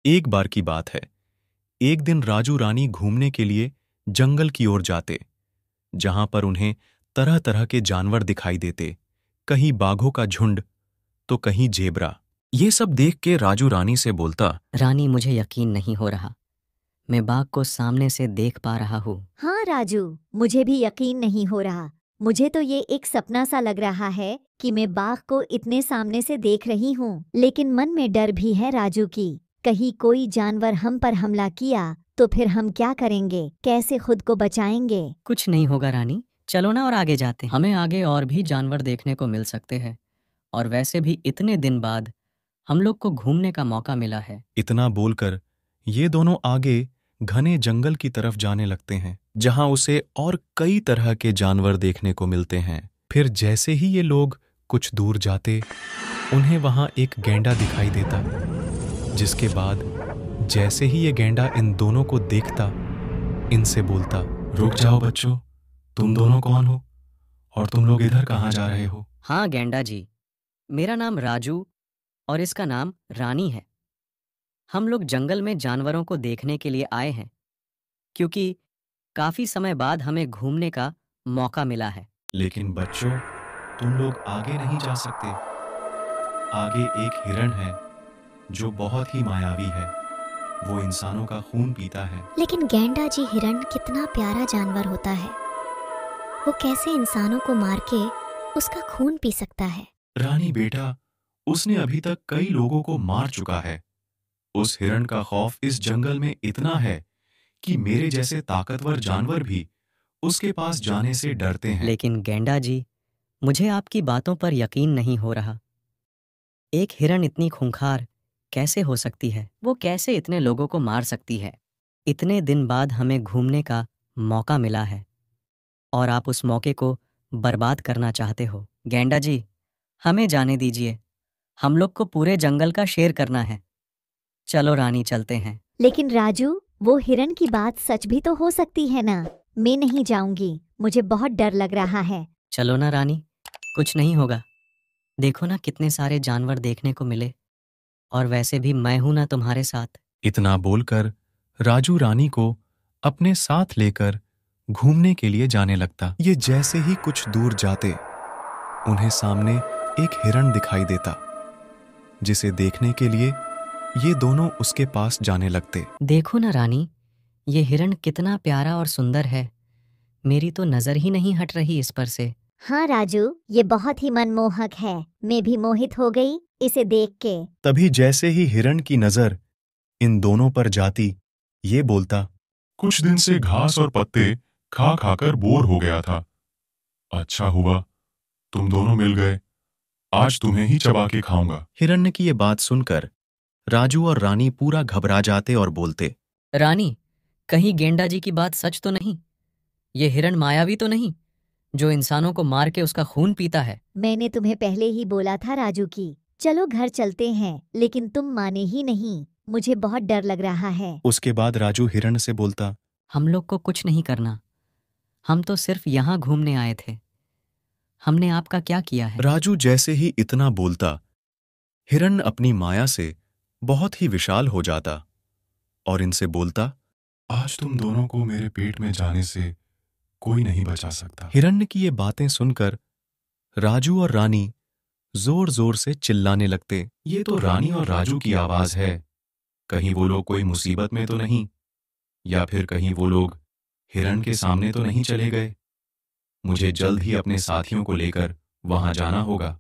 एक बार की बात है। एक दिन राजू रानी घूमने के लिए जंगल की ओर जाते, जहां पर उन्हें तरह तरह के जानवर दिखाई देते, कहीं बाघों का झुंड तो कहीं जेबरा। ये सब देख के राजू रानी से बोलता, रानी, मुझे यकीन नहीं हो रहा। मैं बाघ को सामने से देख पा रहा हूँ। हाँ राजू, मुझे भी यकीन नहीं हो रहा। मुझे तो ये एक सपना सा लग रहा है कि मैं बाघ को इतने सामने से देख रही हूँ, लेकिन मन में डर भी है राजू की कहीं कोई जानवर हम पर हमला किया तो फिर हम क्या करेंगे, कैसे खुद को बचाएंगे। कुछ नहीं होगा रानी, चलो ना और आगे जाते हैं। हमें आगे और भी जानवर देखने को मिल सकते हैं, और वैसे भी इतने दिन बाद हम लोग को घूमने का मौका मिला है। इतना बोलकर ये दोनों आगे घने जंगल की तरफ जाने लगते हैं, जहां उसे और कई तरह के जानवर देखने को मिलते हैं। फिर जैसे ही ये लोग कुछ दूर जाते, उन्हें वहां एक गैंडा दिखाई देता, जिसके बाद जैसे ही ये गैंडा इन दोनों को देखता, इनसे बोलता, रुक जाओ बच्चों, तुम दोनों कौन हो और तुम लोग इधर कहाँ जा रहे हो? हाँ गैंडा जी, मेरा नाम राजू और इसका नाम रानी है। हम लोग जंगल में जानवरों को देखने के लिए आए हैं, क्योंकि काफी समय बाद हमें घूमने का मौका मिला है। लेकिन बच्चों, तुम लोग आगे नहीं जा सकते। आगे एक हिरण है जो बहुत ही मायावी है। वो इंसानों का खून पीता है। लेकिन गैंडा जी, हिरण कितना प्यारा जानवर होता है, वो कैसे इंसानों को मार के उसका खून पी सकता है? रानी बेटा, उसने अभी तक कई लोगों को मार चुका है। उस हिरण का खौफ इस जंगल में इतना है कि मेरे जैसे ताकतवर जानवर भी उसके पास जाने से डरते हैं। लेकिन गैंडा जी, मुझे आपकी बातों पर यकीन नहीं हो रहा। एक हिरण इतनी खूंखार कैसे हो सकती है? वो कैसे इतने लोगों को मार सकती है? इतने दिन बाद हमें घूमने का मौका मिला है, और आप उस मौके को बर्बाद करना चाहते हो। गैंडा जी, हमें जाने दीजिए, हम लोग को पूरे जंगल का शेर करना है। चलो रानी, चलते हैं। लेकिन राजू, वो हिरण की बात सच भी तो हो सकती है ना। मैं नहीं जाऊंगी, मुझे बहुत डर लग रहा है। चलो ना रानी, कुछ नहीं होगा। देखो ना, कितने सारे जानवर देखने को मिले, और वैसे भी मैं हूं ना तुम्हारे साथ। इतना बोलकर राजू रानी को अपने साथ लेकर घूमने के लिए जाने लगता। ये जैसे ही कुछ दूर जाते, उन्हें सामने एक हिरण दिखाई देता, जिसे देखने के लिए ये दोनों उसके पास जाने लगते। देखो ना रानी, ये हिरण कितना प्यारा और सुंदर है। मेरी तो नजर ही नहीं हट रही इस पर से। हाँ राजू, ये बहुत ही मनमोहक है। मैं भी मोहित हो गई इसे देख के। तभी जैसे ही हिरण की नजर इन दोनों पर जाती, ये बोलता, कुछ दिन से घास और पत्ते खा खाकर बोर हो गया था। अच्छा हुआ तुम दोनों मिल गए, आज तुम्हें ही चबा के खाऊंगा। हिरण्य की ये बात सुनकर राजू और रानी पूरा घबरा जाते और बोलते, रानी, कहीं गेंडा जी की बात सच तो नहीं? ये हिरण मायावी तो नहीं, जो इंसानों को मार के उसका खून पीता है? मैंने तुम्हें पहले ही बोला था राजू की चलो घर चलते हैं, लेकिन तुम माने ही नहीं। मुझे बहुत डर लग रहा है। उसके बाद राजू हिरण से बोलता, हम लोग को कुछ नहीं करना, हम तो सिर्फ यहाँ घूमने आए थे। हमने आपका क्या किया है? राजू जैसे ही इतना बोलता, हिरण अपनी माया से बहुत ही विशाल हो जाता और इनसे बोलता, आज तुम दोनों को मेरे पेट में जाने से कोई नहीं बचा सकता। हिरण्य की ये बातें सुनकर राजू और रानी जोर जोर से चिल्लाने लगते। ये तो रानी और राजू की आवाज है। कहीं वो लोग कोई मुसीबत में तो नहीं, या फिर कहीं वो लोग हिरण के सामने तो नहीं चले गए। मुझे जल्द ही अपने साथियों को लेकर वहां जाना होगा।